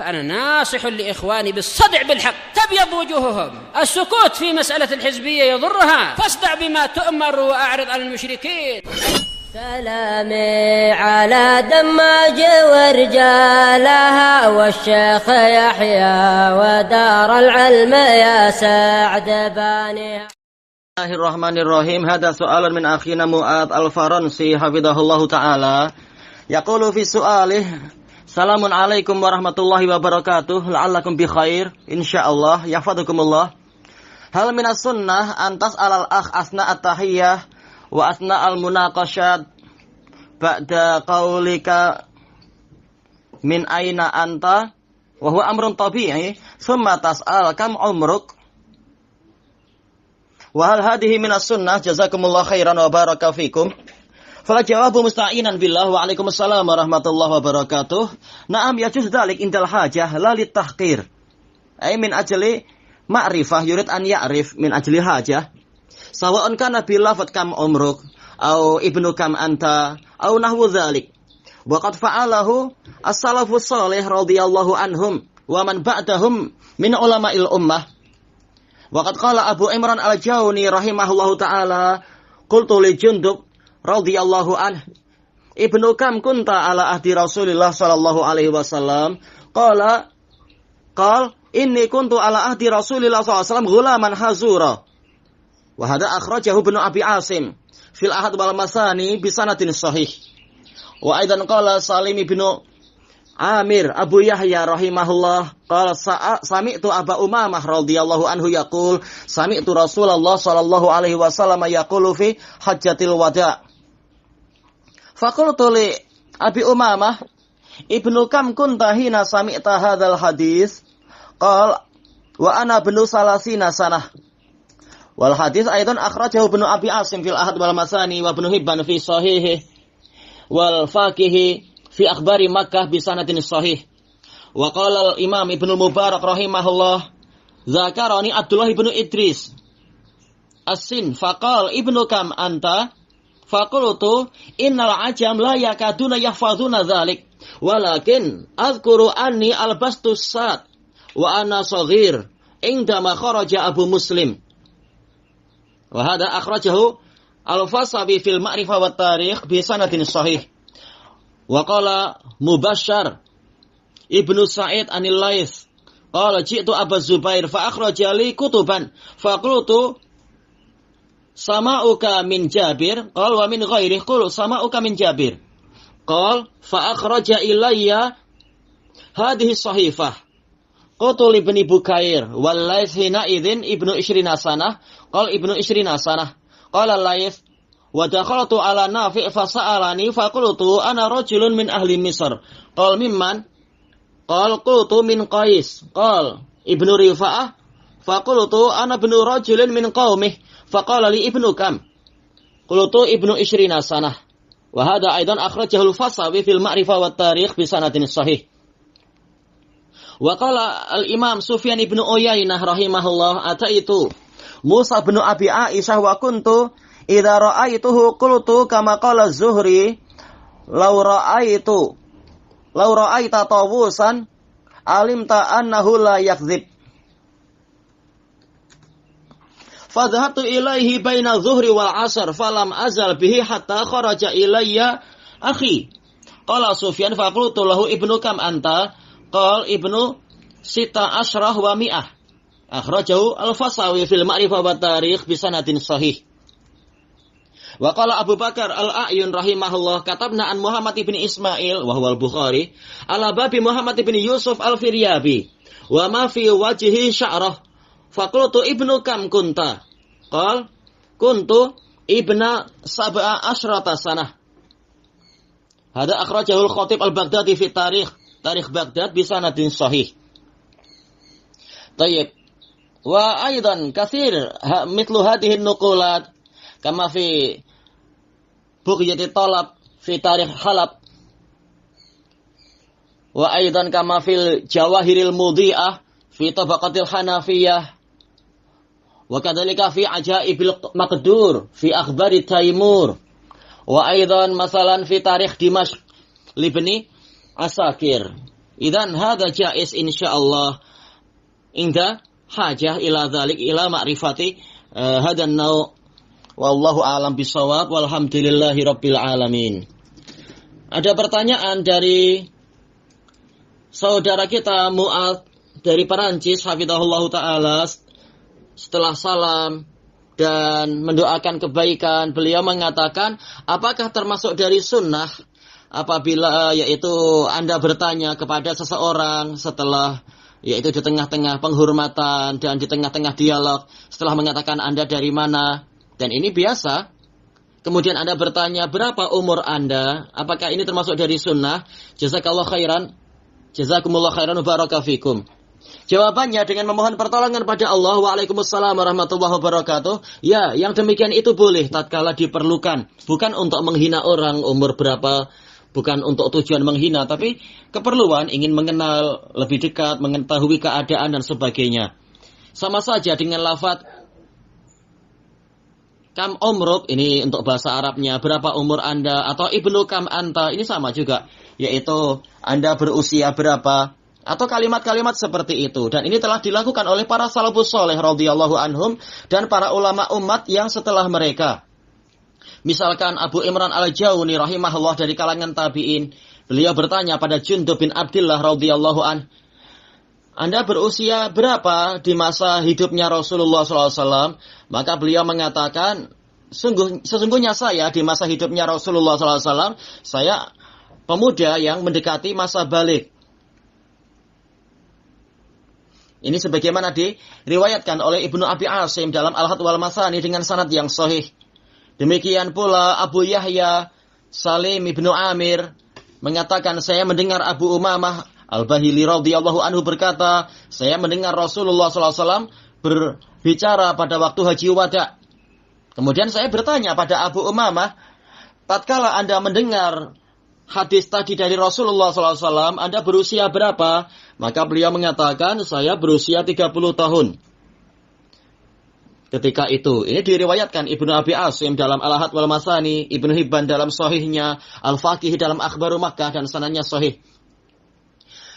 فأنا ناصح لإخواني بالصدع بالحق تبيض وجوههم. السكوت في مسألة الحزبية يضرها، فاصدع بما تؤمر وأعرض عن المشركين. سلامي على دماج ورجالها والشيخ يحيى ودار العلم يا سعد بانيها. Bismillahirrahmanirrahim. Hada soalan min akhina Mu'ad Al-Faransi hafidhahullahu ta'ala. Yaqulu fi su'alih, Salamun alaikum warahmatullahi wabarakatuh. La'allakum bi khair, insyaallah, yahfadukumullah. Hal minas sunnah antas alal akh asna at-tahiyyah wa asna al-munaqashat ba'da qaulika min aina anta wa huwa amrun tabi'i thumma tas'al kam umruk wa hal hadhihi minas sunnah jazakumullah khairan wa baraka fikum. Fala jawabu musta'inan billah wa alaikumussalam warahmatullahi wabarakatuh. Na'am yajuz dzalik indal hajah la litahqir. Ay min ajli ma'rifah yurid an ya'rif min ajli hajah. Sawa'un kana bil lafadz kam umruk au ibnu kam anta au nahwu dzalik. Wa qad fa'alahu as-salafus shalih radhiyallahu anhum wa man ba'dahum min ulama'il ummah. Wa qad qala Abu Imran Al-Jawni rahimahullahu ta'ala, qultu li Jundub radhiyallahu anhu, ibnu kam kunta ala ahdi Rasulillah sallallahu alaihi wasallam? Qala inni kuntu ala ahdi Rasulillah sallallahu alaihi wasallam ghulaman hazura. Wa hadha akhrajahu Ibnu Abi Asim fil Ahad wal Masani bi sanadin sahih. Wa aidan qala Salim ibnu Amir Abu Yahya rahimahullah qala sami'tu Aba Umamah radhiyallahu anhu yaqul sami'tu Rasulullah sallallahu alaihi wasallam yaqulu fi hajjatil wada'. Faqultu li Abi Umamah ibnu kam kunta hina sami'ta hadzal hadis? Qala wa ana ibnu salasina sanah. Wal hadis aidan akhrajahu Ibnu Abi Asim fil Ahad wal Masani wa Ibnu Hibban fi sahihih wal Faqihi fi akhbari Makkah bi sanadin sahih. Wa qala al-Imam Ibnu Mubarak rahimahullah zakarani Abdullah ibnu Idris as-Sin faqal ibnu kam anta? Faqultu innal ajam la yakaduna yahfazuna dzalik walakin azkuru anni albastu sad wa ana shaghir indama kharaja Abu Muslim. Wa hadha akhrajahu al-Fasawi fil Ma'rifah wat Tarikh bi sanadin sahih. Wa qala Mubashshar Ibnu Sa'id anil Laits qala ji'tu Abu Zubair fa akhraja li kutuban faqultu sama'uka min Jabir qala wa min ghairi qul sama'uka min Jabir qala fa akhraja ilayya hadhihi sahifah qultu li ibni Bukair wal Laits hina idzin ibnu Ishrina sanah qala ibnu Ishrina sanah qala Laits wa dakhaltu ala Nafi' fa sa'alani fa qultu ana rajulun min ahli Misr qala mimman qala qultu min Qais qala ibnu Rifa'ah fa qultu ana ibnu rajulin min qaumih fa qala li ibnu kam qultu ibnu Ishrina sanah. Wa hadha aidan akhrajahu al-Fasawi fil Ma'rifah wat Tarikh bi sanadin sahih. Wa qala al-Imam Sufyan ibnu Uyainah rahimahullah ataitu Musa bin Abi Aisyah wa kuntu idza ra'aituhu qultu kama qala Az-Zuhri law ra'aita tawusan alimta annahu la yakdzib. Fadhahabtu ilaihi baina zuhri wal asr falam azal bihi hatta kharaja ilayya akhi. Qala Sufyan faqultu lahu ibnu kam anta? Qala ibnu sita asyrah wa mi'ah. Akhrajahu al-Fasawi fil Ma'rifah wat Tarikh bi sanadin sahih. Wa qala Abu Bakar al-A'yun rahimahullah katabna an Muhammad ibn Ismail wa huwa al-Bukhari ala babi Muhammad ibn Yusuf al-Firyabi wa ma fi wajhihi sya'rah. Faqultu ibnu kam kunta? Qal kuntu ibna sab'a asyrata sanah. Hada akhrajahu al-Khatib al-Baghdadi fi Tarikh Baghdad bi sanadin sahih. Tayyib. Wa aidan katsir mithlu hadhihi an-nuqulat kama fi Bughyati Talab fi Tarikh Halab wa aidan kama fil Jawahiril Mudhi'ah fi Tabaqatil Hanafiyah wa kadzalika fi Ajaibil Maqdur fi Akhbari Taimur wa aidan masalan fi Tarikh Dimashq libni Asakir Idzan hadza jaiz insyaallah inda hajah ila dzalik ila ma'rifati hadan nau' wallahu a'lam bisawab walhamdulillahi rabbil alamin. Ada pertanyaan dari saudara kita Mu'ad dari Perancis, hafizahullah ta'ala. Setelah salam dan mendoakan kebaikan, beliau mengatakan, apakah termasuk dari sunnah apabila yaitu Anda bertanya kepada seseorang setelah yaitu di tengah-tengah penghormatan dan di tengah-tengah dialog, setelah mengatakan Anda dari mana, dan ini biasa. Kemudian Anda bertanya, berapa umur Anda? Apakah ini termasuk dari sunnah? Jazakallah khairan. Jazakumullah khairan wa baraka fikum. Jawabannya dengan memohon pertolongan pada Allah. Waalaikumsalam warahmatullahi wabarakatuh. Ya, yang demikian itu boleh tatkala diperlukan. Bukan untuk menghina orang umur berapa, bukan untuk tujuan menghina, tapi keperluan ingin mengenal lebih dekat, mengetahui keadaan dan sebagainya. Sama saja dengan lafaz kam umruk, ini untuk bahasa Arabnya, berapa umur Anda, atau ibnu kam anta, ini sama juga, yaitu Anda berusia berapa, atau kalimat-kalimat seperti itu. Dan ini telah dilakukan oleh para salafus saleh radhiyallahu anhum dan para ulama umat yang setelah mereka. Misalkan Abu Imran Al-Jawni rahimahullah dari kalangan tabi'in, beliau bertanya pada Jundub bin Abdillah radhiyallahu anhu, Anda berusia berapa di masa hidupnya Rasulullah SAW? Maka beliau mengatakan, sesungguhnya saya di masa hidupnya Rasulullah SAW, saya pemuda yang mendekati masa balik. Ini sebagaimana diriwayatkan oleh Ibnu Abi Asim dalam Al-Had wal Masani dengan sanad yang sahih. Demikian pula Abu Yahya Salim Ibnu Amir mengatakan, saya mendengar Abu Umamah Al-Bahili radhiyallahu anhu berkata, saya mendengar Rasulullah SAW berbicara pada waktu Haji Wada. Kemudian saya bertanya pada Abu Umamah, tatkala Anda mendengar hadis tadi dari Rasulullah SAW, Anda berusia berapa? Maka beliau mengatakan, saya berusia 30 tahun. Ketika itu, ini diriwayatkan Ibnu Abi Asim dalam Al-Had wal Masani, Ibnu Hibban dalam sahihnya, Al-Faqih dalam Akhbaru Makkah dan sanadnya sahih.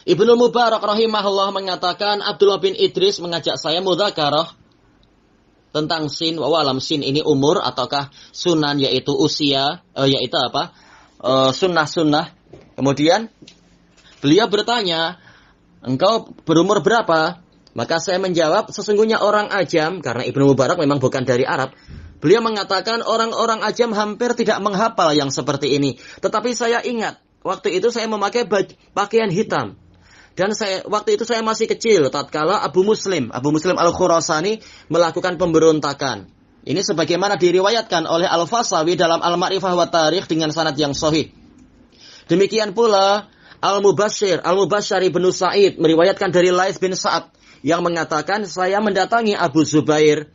Ibnu Mubarak rahimahullah mengatakan, Abdullah bin Idris mengajak saya mudzakarah tentang sin, wawalam sin ini umur ataukah sunan, yaitu usia, yaitu apa? Sunnah-sunnah. Kemudian beliau bertanya, engkau berumur berapa? Maka saya menjawab, sesungguhnya orang ajam, karena Ibnu Mubarak memang bukan dari Arab. Beliau mengatakan orang-orang ajam hampir tidak menghafal yang seperti ini. Tetapi saya ingat, waktu itu saya memakai pakaian hitam. Dan waktu itu saya masih kecil, tatkala Abu Muslim Al-Khurasani melakukan pemberontakan. Ini sebagaimana diriwayatkan oleh Al-Fasawi dalam Al-Ma'rifah wa Tarikh dengan sanad yang sahih. Demikian pula Al-Mubashshir bin Sa'id meriwayatkan dari Lais bin Sa'ad yang mengatakan, saya mendatangi Abu Zubair.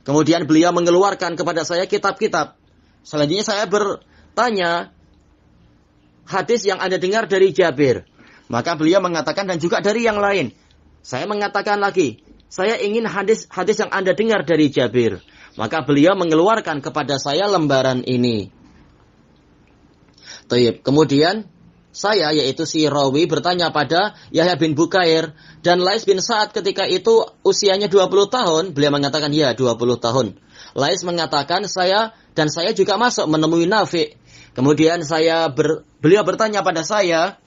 Kemudian beliau mengeluarkan kepada saya kitab-kitab. Selanjutnya saya bertanya, hadis yang Anda dengar dari Jabir. Maka beliau mengatakan, dan juga dari yang lain. Saya mengatakan lagi, saya ingin hadis yang Anda dengar dari Jabir. Maka beliau mengeluarkan kepada saya lembaran ini. Kemudian saya, yaitu si rawi, bertanya pada Yahya bin Bukair dan Lais bin Sa'ad ketika itu usianya 20 tahun. Beliau mengatakan, ya 20 tahun. Lais mengatakan, saya juga masuk menemui Nafi'. Kemudian beliau bertanya pada saya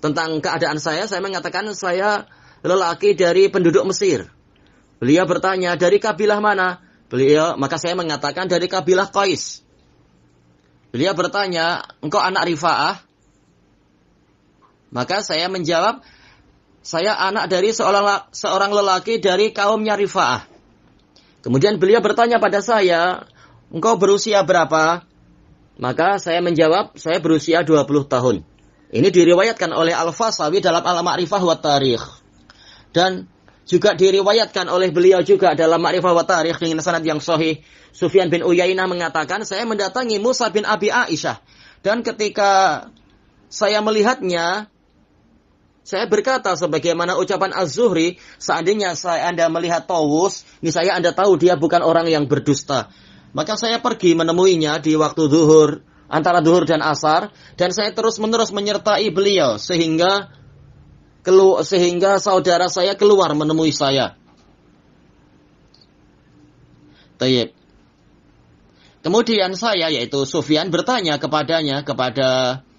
tentang keadaan saya mengatakan, saya lelaki dari penduduk Mesir. Beliau bertanya, dari kabilah mana? Maka saya mengatakan, dari kabilah Qais. Beliau bertanya, engkau anak Rifa'ah? Maka saya menjawab, saya anak dari seorang lelaki dari kaumnya Rifa'ah. Kemudian beliau bertanya pada saya, engkau berusia berapa? Maka saya menjawab, saya berusia 20 tahun. Ini diriwayatkan oleh Al-Fasawi dalam Al-Ma'rifah wa Tarikh. Dan juga diriwayatkan oleh beliau juga dalam Ma'rifah wa Tarikh dengan sanad yang sahih. Sufyan bin Uyainah mengatakan, saya mendatangi Musa bin Abi Aisyah. Dan ketika saya melihatnya, saya berkata sebagaimana ucapan Az-Zuhri, seandainya Anda melihat Tawus, niscaya Anda tahu dia bukan orang yang berdusta. Maka saya pergi menemuinya di waktu zuhur, antara zuhur dan asar, dan saya terus-menerus menyertai beliau, sehingga sehingga saudara saya keluar menemui saya. Tayyib. Kemudian saya, yaitu Sufyan, bertanya kepadanya, kepada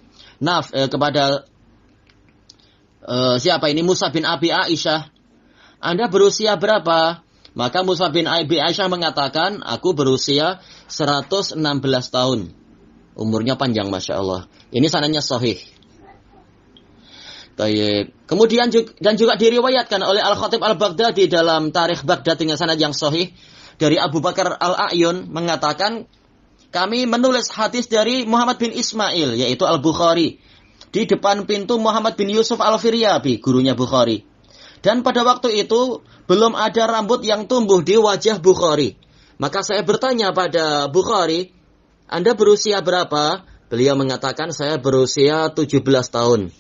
siapa ini? Musa bin Abi Aisyah. Anda berusia berapa? Maka Musa bin Abi Aisyah mengatakan, aku berusia 116 tahun. Umurnya panjang, Masya Allah. Ini sanadnya sahih. Tayyib. Kemudian juga diriwayatkan oleh Al-Khatib Al-Baghdadi dalam Tarikh Baghdad dengan sanad yang sahih. Dari Abu Bakar Al-A'yun mengatakan, kami menulis hadis dari Muhammad bin Ismail, yaitu Al-Bukhari, di depan pintu Muhammad bin Yusuf Al-Firyabi, gurunya Bukhari. Dan pada waktu itu, belum ada rambut yang tumbuh di wajah Bukhari. Maka saya bertanya pada Bukhari, Anda berusia berapa? Beliau mengatakan, saya berusia 17 tahun.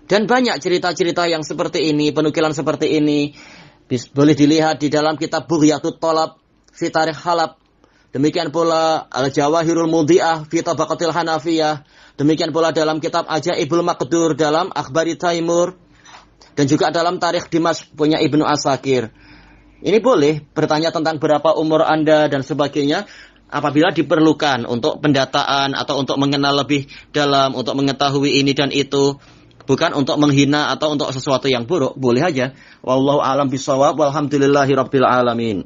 Dan banyak cerita-cerita yang seperti ini, penukilan seperti ini, boleh dilihat di dalam kitab Bughyatut Thalab fi Tarikh Halab. Demikian pula Al-Jawahirul Mudhi'ah fi Tabaqatil Hanafiyah. Demikian pula dalam kitab Ajaibul Maqdur dalam Akhbari Taimur. Dan juga dalam Tarikh Dimashq punya Ibnu Asakir. Ini boleh bertanya tentang berapa umur Anda dan sebagainya apabila diperlukan untuk pendataan atau untuk mengenal lebih dalam, untuk mengetahui ini dan itu. Bukan untuk menghina atau untuk sesuatu yang buruk. Boleh aja. Wallahu a'lam bishawab. Walhamdulillahi rabbil alamin.